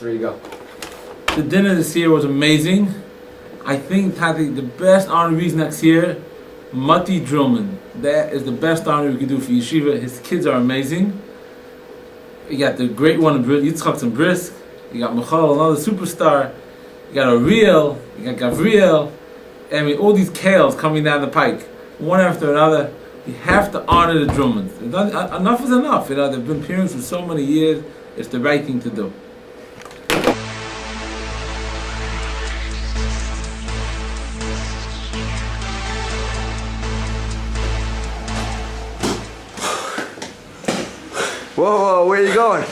There you go. The dinner this year was amazing. I think Tati, the best honorees next year, Matti Drillman. That is the best honor we can do for Yeshiva. His kids are amazing. You got the great one, Yitzchak and Brisk. You got Michoel, another superstar. You got Ariel. You got Gavriel. I mean, all these Kales coming down the pike, one after another. We have to honor the Drummans. Enough is enough. You know, they've been parents for so many years. It's the right thing to do. Whoa, where are you going?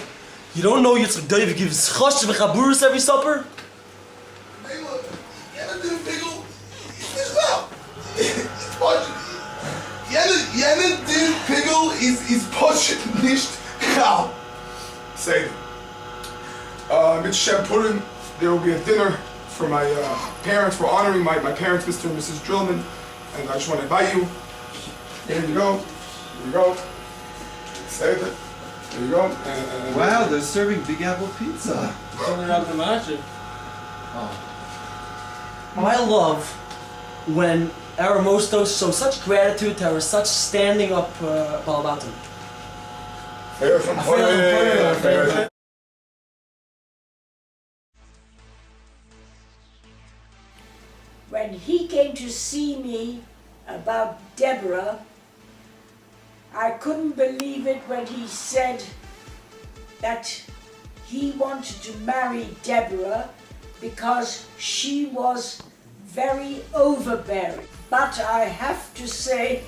You don't know Yitzchak David gives chosh v'chaburus every supper? Hey, look, Yemen pickle is well. It's punch. Yemen pickle is punch nicht cow. Say it. Michoel Purim, there will be a dinner for my parents. We're honoring my parents, Mr. and Mrs. Drillman, and I just want to invite you. There you go. There you go. Say it. There you go. Wow, they're serving Big Apple pizza. Coming out the magic. I love when our Mostos show such gratitude to our such standing up Balbatim. When he came to see me about Deborah, I couldn't believe it when he said that he wanted to marry Deborah because she was very overbearing. But I have to say,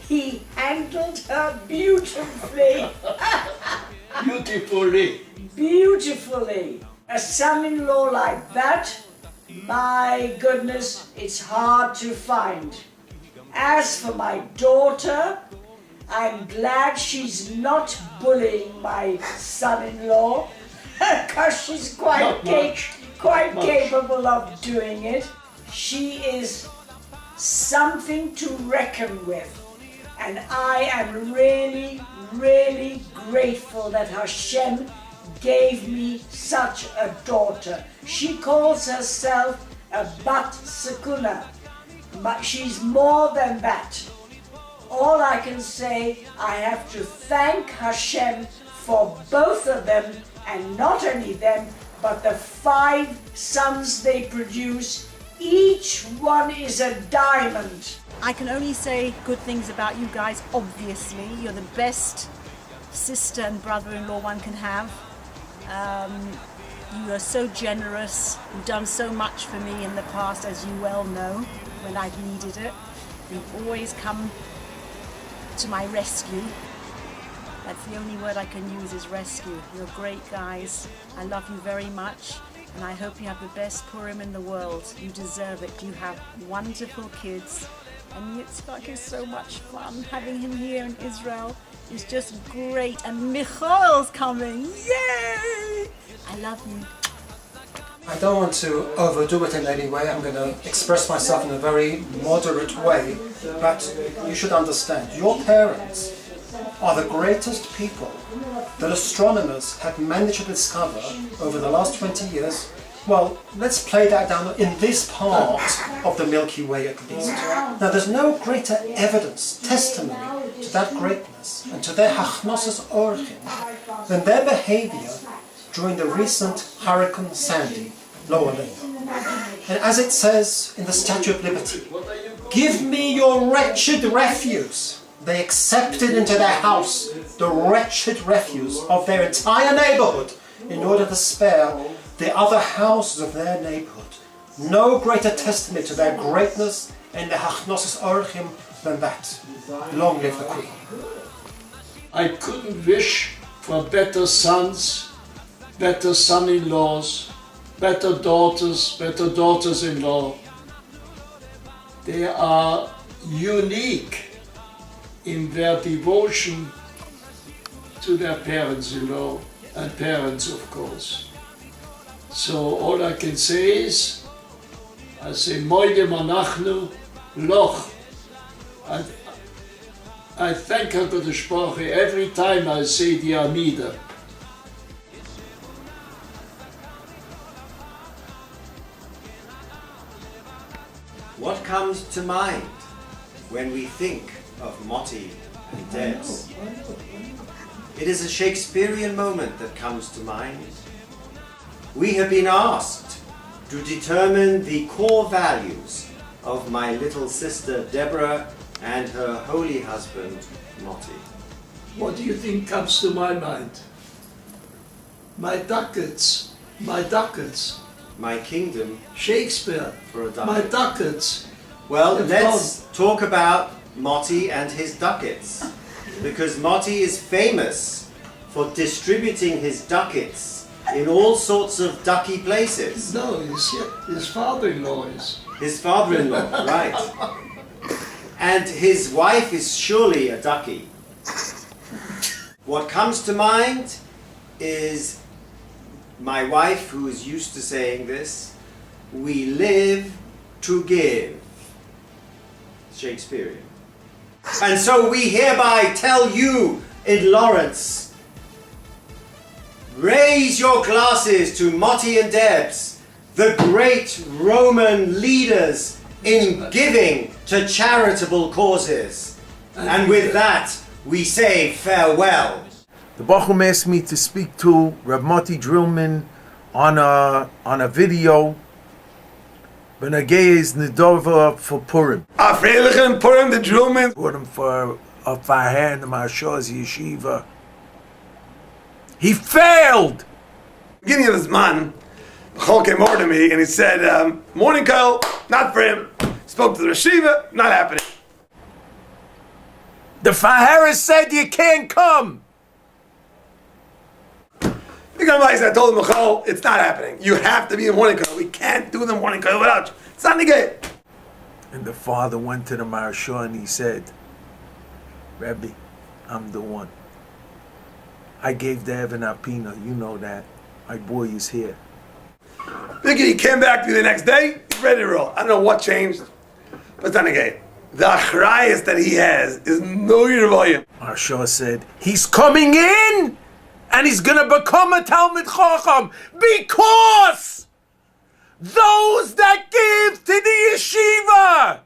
he handled her beautifully. Beautifully. Beautifully. A son-in-law like that, my goodness, it's hard to find. As for my daughter, I'm glad she's not bullying my son-in-law, because she's quite capable of doing it. She is something to reckon with, and I am really, really grateful that Hashem gave me such a daughter. She calls herself a Bat Sekuna, but she's more than that. All I can say, I have to thank Hashem for both of them, and not only them, but the 5 sons they produce. Each one is a diamond. I can only say good things about you guys, obviously. You're the best sister and brother-in-law one can have. You are so generous. You've done so much for me in the past, as you well know, when I've needed it. You've always come to my rescue. That's the only word I can use, is rescue. You're great guys. I love you very much, and I hope you have the best Purim in the world. You deserve it. You have wonderful kids, and Yitzchak is so much fun. Having him here in Israel is just great, and Michoel's coming. Yay! I love you. I don't want to overdo it in any way. I'm going to express myself in a very moderate way, but you should understand, your parents are the greatest people that astronomers have managed to discover over the last 20 years. Well, let's play that down in this part of the Milky Way at least. Now, there's no greater evidence, testimony to that greatness and to their hachnosis orchim than their behavior during the recent Hurricane Sandy, Lower Lake. And as it says in the Statue of Liberty, "Give me your wretched refuse." They accepted into their house the wretched refuse of their entire neighborhood in order to spare the other houses of their neighborhood. No greater testimony to their greatness and the hachnosis orchim than that. Long live the Queen. I couldn't wish for better sons, better son-in-laws, better daughters-in-law. They are unique in their devotion to their parents-in-law and parents, of course. So all I can say is, I say, Moide Manachnu Loch. I thank HaKadosh Baruch Hu every time I say the Amida. What comes to mind when we think of Motti and Debs? It is a Shakespearean moment that comes to mind. We have been asked to determine the core values of my little sister Deborah and her holy husband Motti. What do you think comes to my mind? My ducats. My ducats. My kingdom Shakespeare. for a My ducat. ducats. Well, Have let's talk about Motti and his ducats. Because Motti is famous for distributing his ducats in all sorts of ducky places. No, his father-in-law is. His father-in-law, right. And his wife is surely a ducky. What comes to mind is my wife, who is used to saying this, we live to give. Shakespearean. And so we hereby tell you in Lawrence, raise your glasses to Motti and Debs, the great Roman leaders in giving to charitable causes. And with that, we say farewell. The Bochum asked me to speak to Reb Motti Drillman on a video. Benagay's Nidova for Purim. A Freilichen Purim, the Drillman. Put him for a Faher in the Marshal's yeshiva. He failed! Beginning of this man, Michoel came over to me and he said, morning Kyle, not for him. Spoke to the Yeshiva, not happening. The Faher said you can't come! I told him, Michoel, it's not happening. You have to be in morning Kyle. We can't do the morning Kyle without you. It's not negate. And the father went to the Marshal and he said, Rebbe, I'm the one. I gave the Evan Apina, you know that. My boy is here. Thinking he came back to me the next day, he's ready to roll. I don't know what changed, but it's not negate. The achrayas that he has is no Yeruvayim. Marshal said, he's coming in! And he's going to become a Talmid Chacham because those that give to the yeshiva,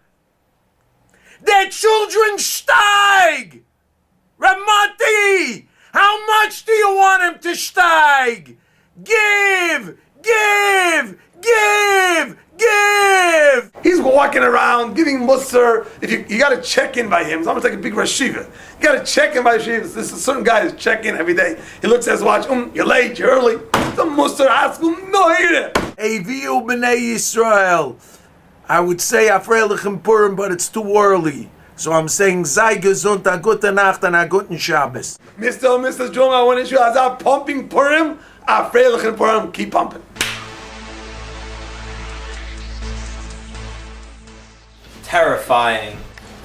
their children steig. Ramati, how much do you want him to steig? Give, give, give, give. He's walking around giving musar. If you got to check in by him. It's almost like a big rashiva. You got to check in by yeshiva. This is a certain guy who's check in every day. He looks at his watch. You're late. You're early. The musar ask him. No, here. Eviu b'nei Yisrael. I would say Afreilichem Purim, but it's too early. So I'm saying Sei gesund, a gute Nacht, and a guten Shabbos. Mr. and Mrs. Drum, I want to show you pumping Purim. Afreilichem Purim. Keep pumping. Terrifying,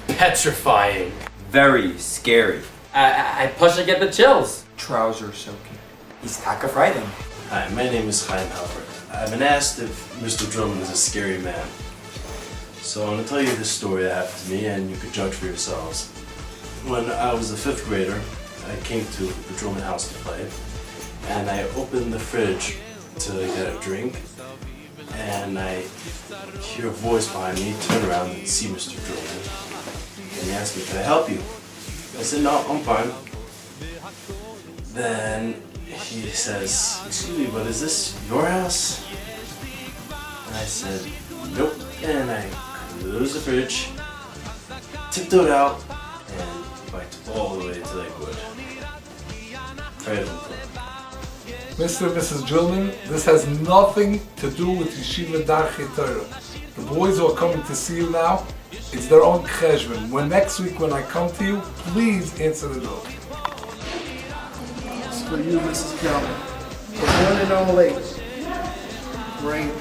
Petrifying. very scary. I push to get the chills. Trouser soaking. He's taka frightening. Hi, my name is Chaim Halpert. I've been asked if Mr. Drummond is a scary man. So I'm going to tell you this story that happened to me and you can judge for yourselves. When I was a 5th grader, I came to the Drummond house to play and I opened the fridge to get a drink and I hear a voice behind me, turn around and see Mr. Drummond. And he asked me, can I help you? I said, no, I'm fine. Then he says, excuse me, but is this your house? And I said, nope. And I closed the fridge, tiptoed out, and biked all the way to Lakewood. Pray Mr. and Mrs. Drillman, this has nothing to do with Yeshiva Darchei Torah. The boys who are coming to see you now, it's their own cheshbon. When next week when I come to you, please answer the door. It's for you, Mrs. Kelman. The one and only great